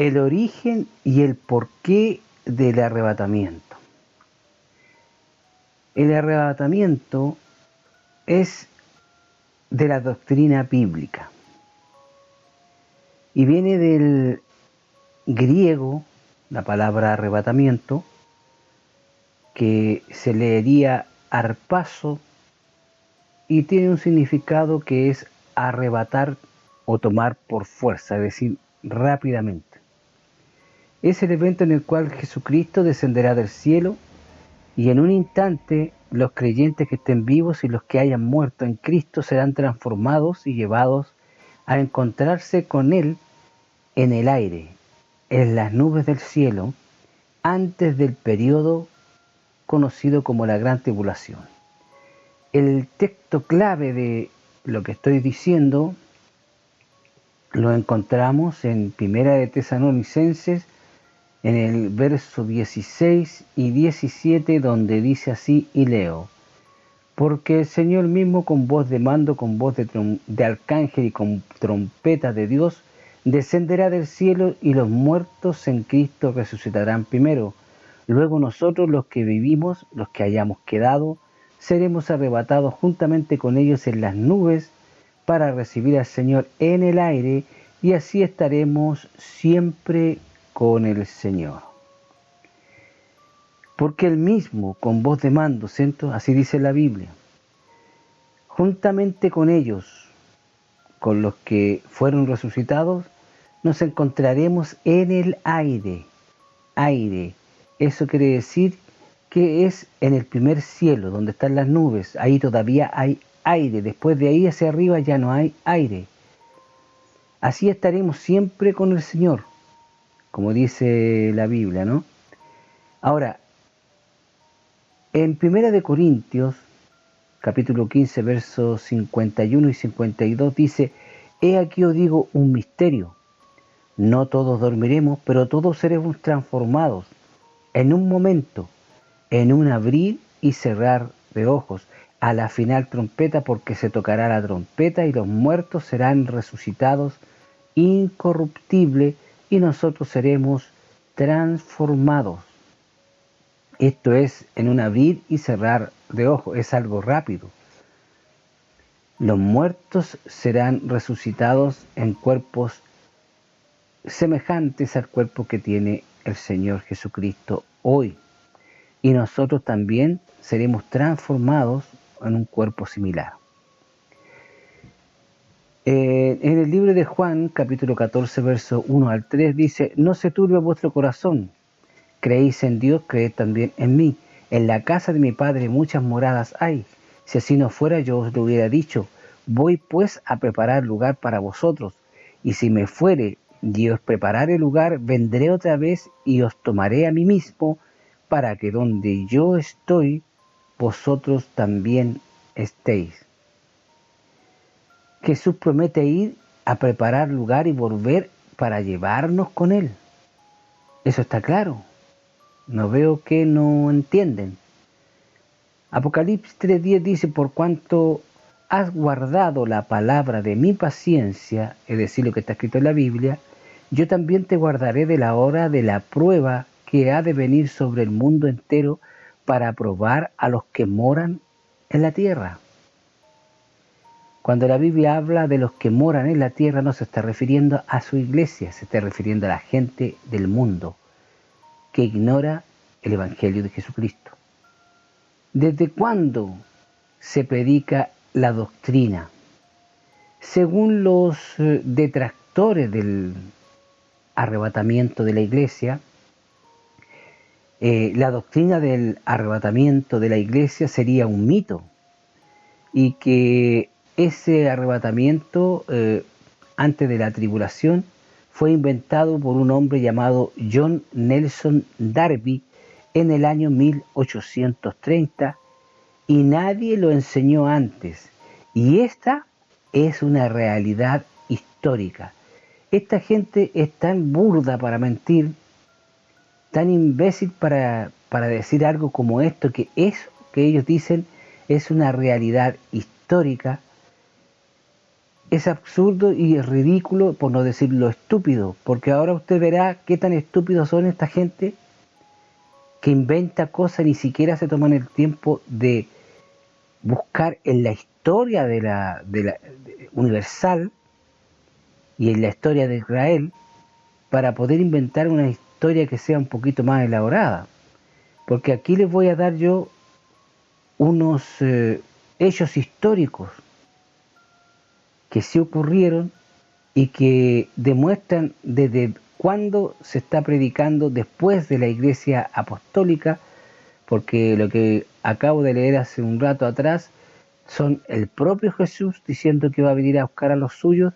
el origen y el porqué del arrebatamiento. El arrebatamiento es de la doctrina bíblica y viene del griego, la palabra arrebatamiento, que se leería arpazo y tiene un significado que es arrebatar o tomar por fuerza, es decir, rápidamente. Es el evento en el cual Jesucristo descenderá del cielo y en un instante los creyentes que estén vivos y los que hayan muerto en Cristo serán transformados y llevados a encontrarse con Él en el aire, en las nubes del cielo, antes del periodo conocido como la Gran Tribulación. El texto clave de lo que estoy diciendo lo encontramos en Primera de Tesalonicenses, en el verso 16 y 17, donde dice así, y leo: porque el Señor mismo con voz de mando, con voz de arcángel y con trompeta de Dios, descenderá del cielo y los muertos en Cristo resucitarán primero. Luego nosotros los que vivimos, los que hayamos quedado, seremos arrebatados juntamente con ellos en las nubes para recibir al Señor en el aire y así estaremos siempre con el Señor. Porque Él mismo, con voz de mando, ¿cierto? Así dice la Biblia, juntamente con ellos, con los que fueron resucitados, nos encontraremos en el aire. Aire, eso quiere decir que es en el primer cielo, donde están las nubes, ahí todavía hay aire, después de ahí hacia arriba ya no hay aire. Así estaremos siempre con el Señor, como dice la Biblia, ¿no? Ahora, en 1 Corintios, capítulo 15, versos 51 y 52, dice: he aquí os digo un misterio, no todos dormiremos, pero todos seremos transformados en un momento, en un abrir y cerrar de ojos, a la final trompeta, porque se tocará la trompeta y los muertos serán resucitados incorruptible y nosotros seremos transformados. Esto es en un abrir y cerrar de ojos, es algo rápido. Los muertos serán resucitados en cuerpos semejantes al cuerpo que tiene el Señor Jesucristo hoy. Y nosotros también seremos transformados en un cuerpo similar. En el libro de Juan, capítulo 14, verso 1 al 3, dice: no se turbe vuestro corazón, creéis en Dios, creed también en mí. En la casa de mi Padre muchas moradas hay. Si así no fuera, yo os lo hubiera dicho. Voy pues a preparar lugar para vosotros. Y si me fuere y os preparare lugar, vendré otra vez y os tomaré a mí mismo, para que donde yo estoy, vosotros también estéis. Jesús promete ir a preparar lugar y volver para llevarnos con Él. Eso está claro. No veo que no entienden. Apocalipsis 3:10 dice: por cuanto has guardado la palabra de mi paciencia, es decir, lo que está escrito en la Biblia, yo también te guardaré de la hora de la prueba que ha de venir sobre el mundo entero para probar a los que moran en la tierra. Cuando la Biblia habla de los que moran en la tierra, no se está refiriendo a su iglesia, se está refiriendo a la gente del mundo que ignora el Evangelio de Jesucristo. ¿Desde cuándo se predica la doctrina? Según los detractores del arrebatamiento de la iglesia, la doctrina del arrebatamiento de la iglesia sería un mito y que ese arrebatamiento antes de la tribulación fue inventado por un hombre llamado John Nelson Darby en el año 1830 y nadie lo enseñó antes. Y esta es una realidad histórica. Esta gente es tan burda para mentir, tan imbécil para decir algo como esto, que eso que ellos dicen es una realidad histórica es absurdo y es ridículo, por no decir lo estúpido, porque ahora usted verá qué tan estúpidos son esta gente que inventa cosas, ni siquiera se toman el tiempo de buscar en la historia universal y en la historia de Israel para poder inventar una historia que sea un poquito más elaborada. Porque aquí les voy a dar yo unos hechos históricos que sí ocurrieron y que demuestran desde cuándo se está predicando después de la Iglesia Apostólica, porque lo que acabo de leer hace un rato atrás son el propio Jesús diciendo que va a venir a buscar a los suyos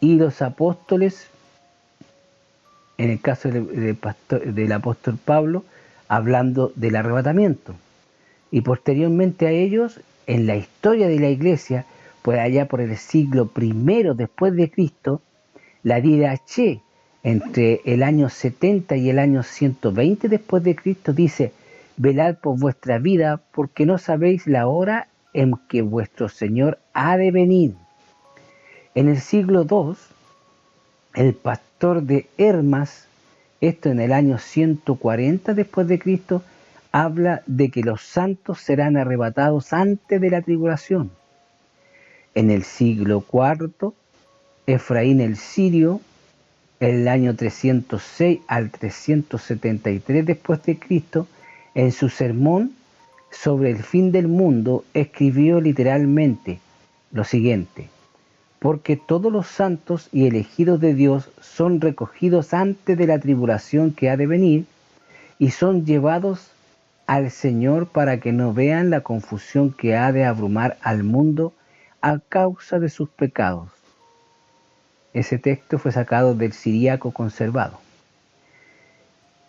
y los apóstoles, en el caso del apóstol Pablo, hablando del arrebatamiento. Y posteriormente a ellos, en la historia de la Iglesia, pues allá por el siglo I después de Cristo, la Didache, entre el año 70 y el año 120 después de Cristo, dice: velad por vuestra vida, porque no sabéis la hora en que vuestro Señor ha de venir. En el siglo II, el pastor de Hermas, esto en el año 140 después de Cristo, habla de que los santos serán arrebatados antes de la tribulación. En el siglo IV, Efraín el Sirio, en el año 306 al 373 después de Cristo, en su sermón sobre el fin del mundo, escribió literalmente lo siguiente: porque todos los santos y elegidos de Dios son recogidos antes de la tribulación que ha de venir y son llevados al Señor para que no vean la confusión que ha de abrumar al mundo a causa de sus pecados. Ese texto fue sacado del Siriaco conservado.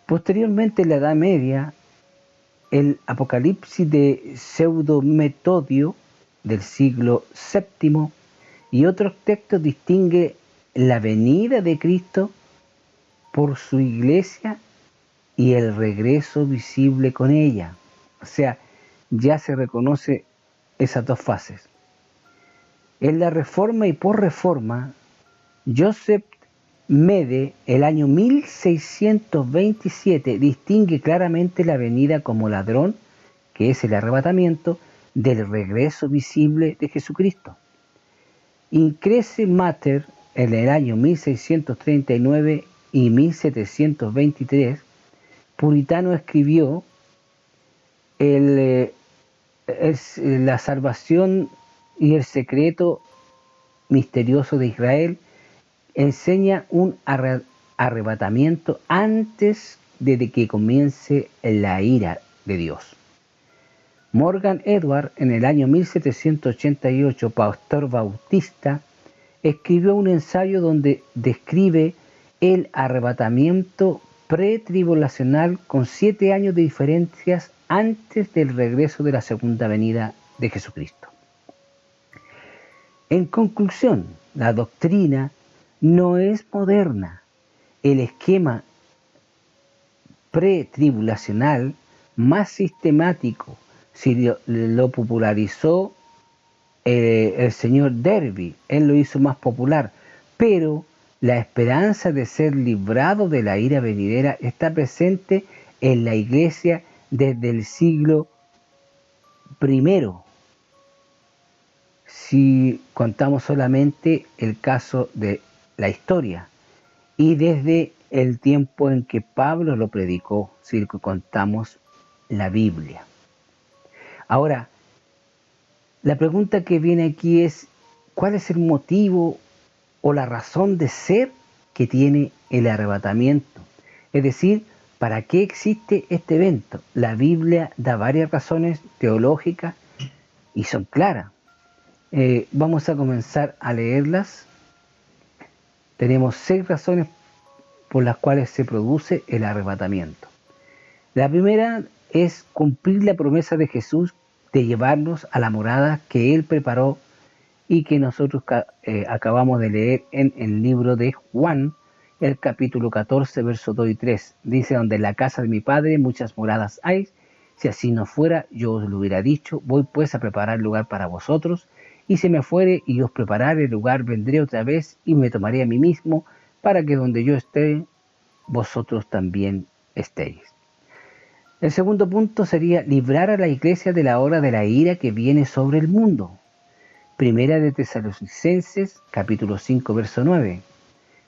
Posteriormente, en la Edad Media, el Apocalipsis de Pseudo-Metodio del siglo VII y otros textos distingue la venida de Cristo por su iglesia y el regreso visible con ella. O sea, ya se reconoce esas dos fases. En la Reforma y por Reforma, Joseph Mede, el año 1627, distingue claramente la venida como ladrón, que es el arrebatamiento, del regreso visible de Jesucristo. Increce Mater, en el año 1639 y 1723, puritano, escribió la salvación y el secreto misterioso de Israel. Enseña un arrebatamiento antes de que comience la ira de Dios. Morgan Edward, en el año 1788, pastor bautista, escribió un ensayo donde describe el arrebatamiento pretribulacional con 7 años de diferencias antes del regreso de la segunda venida de Jesucristo. En conclusión, la doctrina no es moderna. El esquema pretribulacional más sistemático lo popularizó el señor Derby. Él lo hizo más popular, pero la esperanza de ser librado de la ira venidera está presente en la iglesia desde el siglo I, si contamos solamente el caso de la historia, y desde el tiempo en que Pablo lo predicó, si contamos la Biblia. Ahora, la pregunta que viene aquí es: ¿cuál es el motivo o la razón de ser que tiene el arrebatamiento? Es decir, ¿para qué existe este evento? La Biblia da varias razones teológicas y son claras. Vamos a comenzar a leerlas. Tenemos 6 razones por las cuales se produce el arrebatamiento. La primera es cumplir la promesa de Jesús de llevarnos a la morada que Él preparó y que nosotros acabamos de leer en el libro de Juan, el capítulo 14, versos 2 y 3. Dice: donde en la casa de mi Padre muchas moradas hay, si así no fuera, yo os lo hubiera dicho, voy pues a preparar lugar para vosotros, y se me fuere y os preparare lugar, vendré otra vez y me tomaré a mí mismo, para que donde yo esté, vosotros también estéis. El segundo punto sería librar a la iglesia de la hora de la ira que viene sobre el mundo. Primera de Tesalonicenses, capítulo 5, verso 9.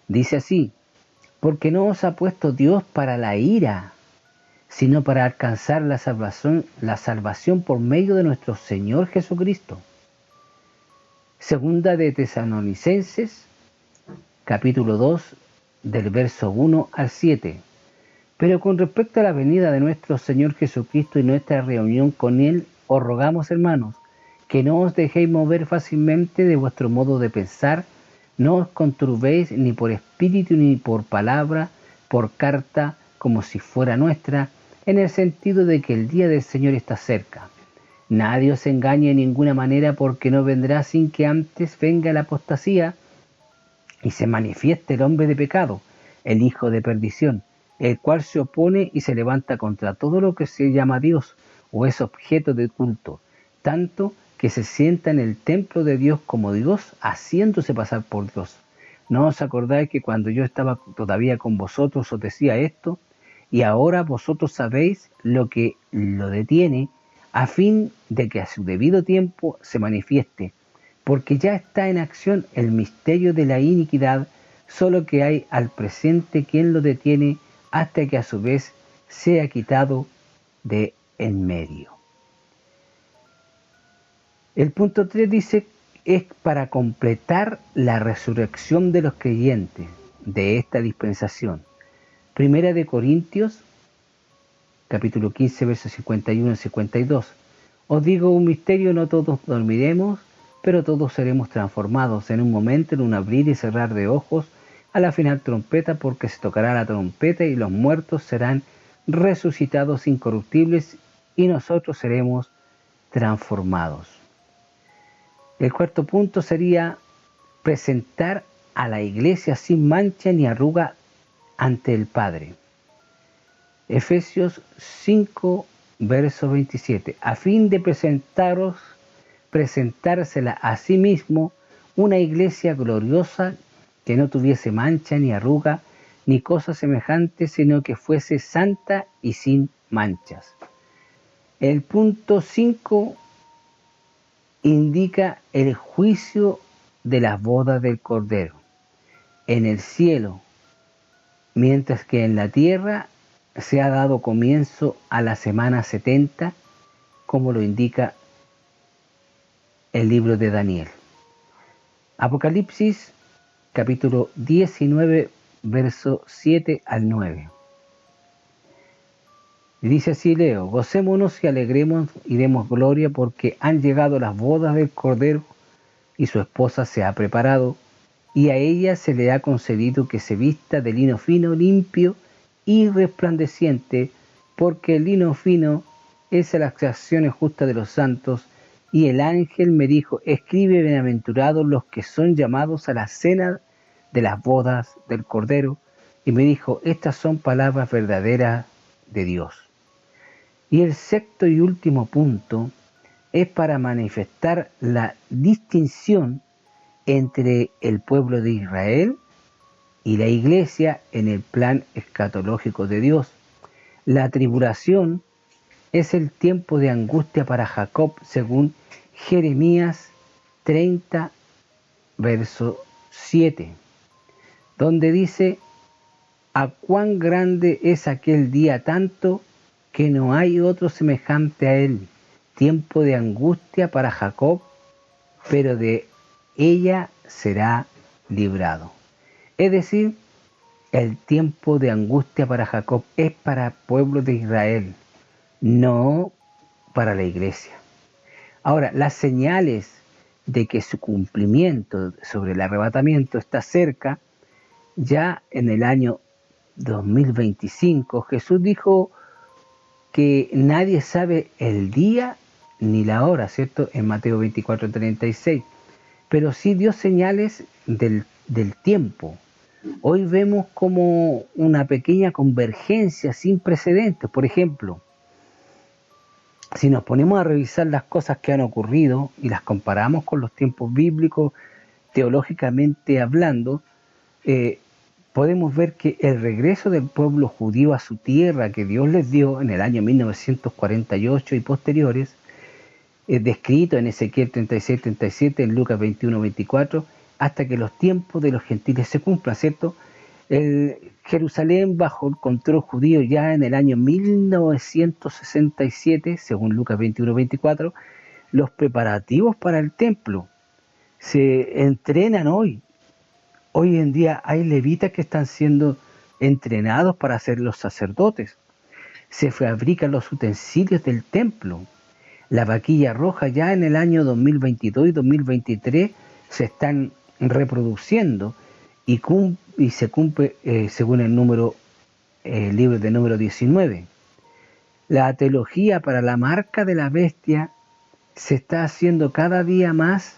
Dice así: porque no os ha puesto Dios para la ira, sino para alcanzar la salvación por medio de nuestro Señor Jesucristo. Segunda de Tesalonicenses, capítulo 2, del verso 1 al 7. Pero con respecto a la venida de nuestro Señor Jesucristo y nuestra reunión con Él, os rogamos, hermanos, que no os dejéis mover fácilmente de vuestro modo de pensar, no os conturbéis ni por espíritu ni por palabra, por carta, como si fuera nuestra, en el sentido de que el día del Señor está cerca. Nadie os engañe de ninguna manera, porque no vendrá sin que antes venga la apostasía y se manifieste el hombre de pecado, el hijo de perdición, el cual se opone y se levanta contra todo lo que se llama Dios o es objeto de culto, tanto que se sienta en el templo de Dios como Dios, haciéndose pasar por Dios. ¿No os acordáis que cuando yo estaba todavía con vosotros os decía esto? Y ahora vosotros sabéis lo que lo detiene, a fin de que a su debido tiempo se manifieste, porque ya está en acción el misterio de la iniquidad, solo que hay al presente quien lo detiene hasta que a su vez sea quitado de en medio. El punto 3 dice, es para completar la resurrección de los creyentes de esta dispensación. Primera de Corintios, capítulo 15, versos 51 y 52. Os digo un misterio, no todos dormiremos, pero todos seremos transformados en un momento, en un abrir y cerrar de ojos, a la final trompeta, porque se tocará la trompeta y los muertos serán resucitados incorruptibles y nosotros seremos transformados. El cuarto punto sería presentar a la iglesia sin mancha ni arruga ante el Padre. Efesios 5, verso 27. A fin de presentársela a sí mismo una iglesia gloriosa que no tuviese mancha ni arruga ni cosa semejante, sino que fuese santa y sin manchas. El punto 5 indica el juicio de las bodas del Cordero en el cielo, mientras que en la tierra se ha dado comienzo a la semana 70, como lo indica el libro de Daniel. Apocalipsis, capítulo 19, verso 7 al 9. Y dice así, leo: gocémonos y alegremos y demos gloria, porque han llegado las bodas del Cordero y su esposa se ha preparado, y a ella se le ha concedido que se vista de lino fino, limpio y resplandeciente, porque el lino fino es las acciones justas de los santos. Y el ángel me dijo: escribe, bienaventurados los que son llamados a la cena de las bodas del Cordero. Y me dijo: estas son palabras verdaderas de Dios. Y el sexto y último punto es para manifestar la distinción entre el pueblo de Israel y la iglesia en el plan escatológico de Dios. La tribulación es el tiempo de angustia para Jacob, según Jeremías 30, verso 7, donde dice: a cuán grande es aquel día, tanto que no hay otro semejante a él, tiempo de angustia para Jacob, pero de ella será librado. Es decir, el tiempo de angustia para Jacob es para el pueblo de Israel, no para la iglesia. Ahora, las señales de que su cumplimiento sobre el arrebatamiento está cerca, ya en el año 2025, Jesús dijo que nadie sabe el día ni la hora, ¿cierto? En Mateo 24:36. Pero sí dio señales del tiempo. Hoy vemos como una pequeña convergencia sin precedentes. Por ejemplo, si nos ponemos a revisar las cosas que han ocurrido y las comparamos con los tiempos bíblicos, teológicamente hablando, eh, podemos ver que el regreso del pueblo judío a su tierra que Dios les dio en el año 1948 y posteriores, descrito en Ezequiel 36-37, en Lucas 21-24, hasta que los tiempos de los gentiles se cumplan, ¿cierto? Jerusalén bajo el control judío ya en el año 1967, según Lucas 21-24, los preparativos para el templo se entrenan hoy. Hoy en día hay levitas que están siendo entrenados para ser los sacerdotes. Se fabrican los utensilios del templo. La vaquilla roja ya en el año 2022 y 2023 se están reproduciendo y se cumple según el libro de número 19. La teología para la marca de la bestia se está haciendo cada día más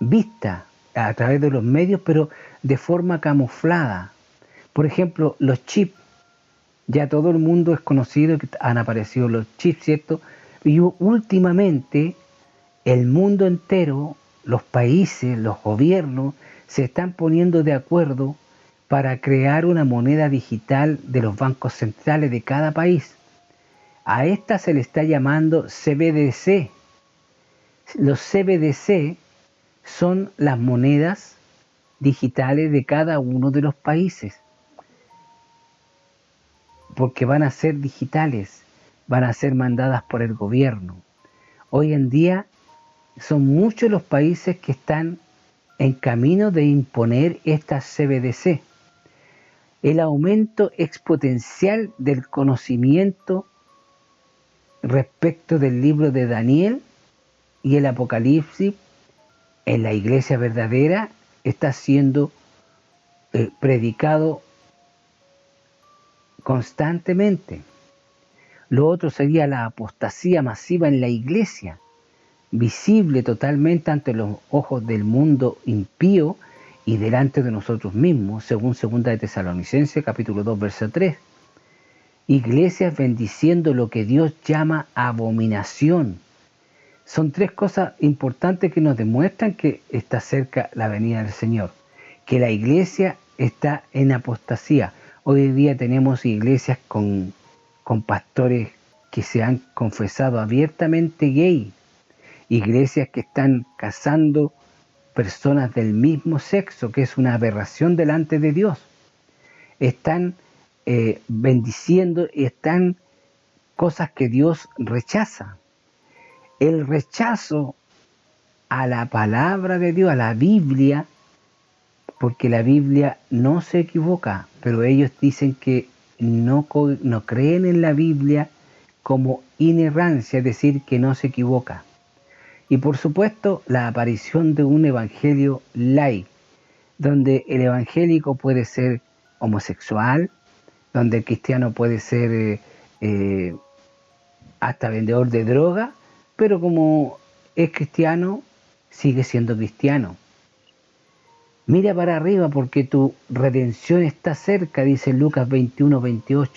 vista a través de los medios, pero de forma camuflada. Por ejemplo, los chips. Ya todo el mundo es conocido que han aparecido los chips, ¿cierto? Y últimamente el mundo entero, los países, los gobiernos, se están poniendo de acuerdo para crear una moneda digital de los bancos centrales de cada país. A esta se le está llamando CBDC. Los CBDC son las monedas digitales de cada uno de los países, porque van a ser digitales, van a ser mandadas por el gobierno. Hoy en día son muchos los países que están en camino de imponer estas CBDC. El aumento exponencial del conocimiento respecto del libro de Daniel y el Apocalipsis en la iglesia verdadera está siendo predicado constantemente. Lo otro sería la apostasía masiva en la iglesia, visible totalmente ante los ojos del mundo impío y delante de nosotros mismos, según 2 de Tesalonicenses, capítulo 2, verso 3. Iglesias bendiciendo lo que Dios llama abominación. Son tres cosas importantes que nos demuestran que está cerca la venida del Señor, que la iglesia está en apostasía. Hoy en día tenemos iglesias con pastores que se han confesado abiertamente gay, iglesias que están casando personas del mismo sexo, que es una aberración delante de Dios. Están bendiciendo y están cosas que Dios rechaza. El rechazo a la palabra de Dios, a la Biblia, porque la Biblia no se equivoca, pero ellos dicen que no creen en la Biblia como inerrancia, es decir, que no se equivoca. Y por supuesto, la aparición de un evangelio light, donde el evangélico puede ser homosexual, donde el cristiano puede ser hasta vendedor de droga, pero como es cristiano, sigue siendo cristiano. Mira para arriba porque tu redención está cerca, dice Lucas 21-28.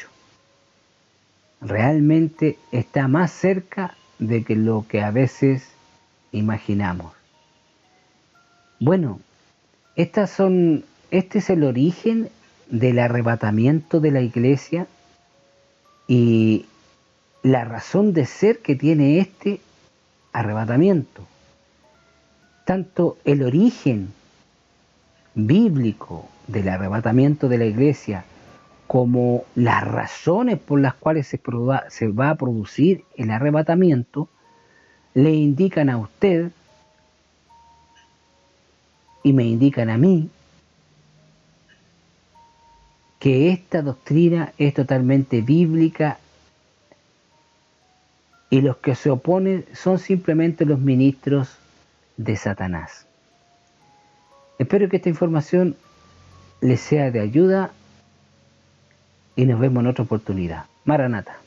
Realmente está más cerca de que lo que a veces imaginamos. Bueno, este es el origen del arrebatamiento de la iglesia y la razón de ser que tiene este arrebatamiento. Tanto el origen bíblico del arrebatamiento de la iglesia como las razones por las cuales se va a producir el arrebatamiento le indican a usted y me indican a mí que esta doctrina es totalmente bíblica y los que se oponen son simplemente los ministros de Satanás. Espero que esta información les sea de ayuda y nos vemos en otra oportunidad. Maranata.